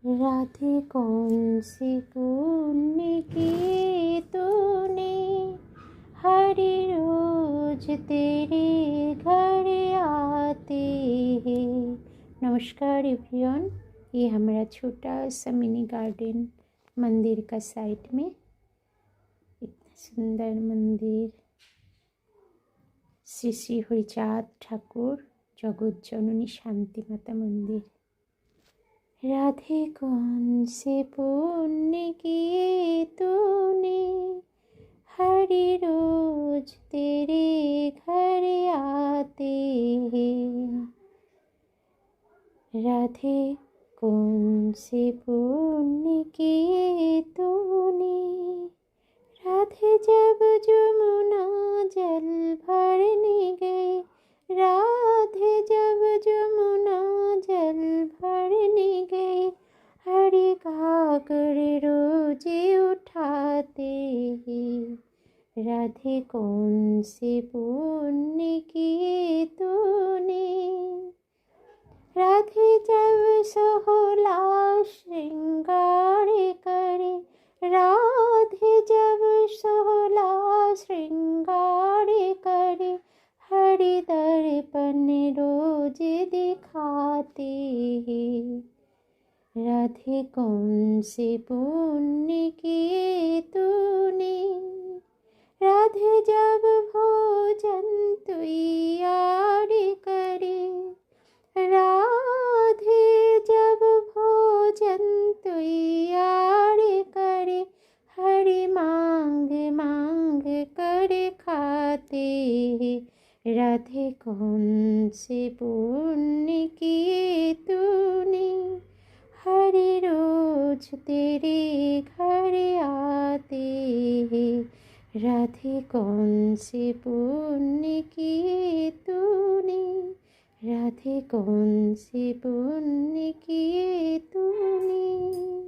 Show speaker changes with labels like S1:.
S1: राधे कौन सी पुण्य की तूने, हर रोज तेरे घर आते हैं। नमस्कार एवरीवन, ये हमारा छोटा सा मिनी गार्डन मंदिर का साइड में। इतना सुंदर मंदिर, श्री श्री हरिचाँद ठाकुर जगत जननी शांति माता मंदिर। राधे कौन से पुण्य किए तूने, हर रोज तेरे घर आते हैं। राधे कौन से पुण्य किए तूने, राधे जब जमुना जल भरने गए, राधे जब जमुना जल भरने गए, हरि घाघर रोजे उठाते हैं। राधे कौन से पुण्य किए तूने, राधे जब सोहला श्रृंगार करे, राधे जब सोहला श्रृंगार करे, हरि दर्पण रोज दिखाते हैं। राधे कौन से पुण्य किए तूने, राधे जब भोजन तैयार करे, राधे जब भोजन तैयार करे, हरि मांग मांग कर खाते हैं। राधे कौन से पुण्य किए तूने, हर रोज तेरे घर आते हैं। राधे कौन से पुण्य किए तूने, राधे कौन से पुण्य किए तूने।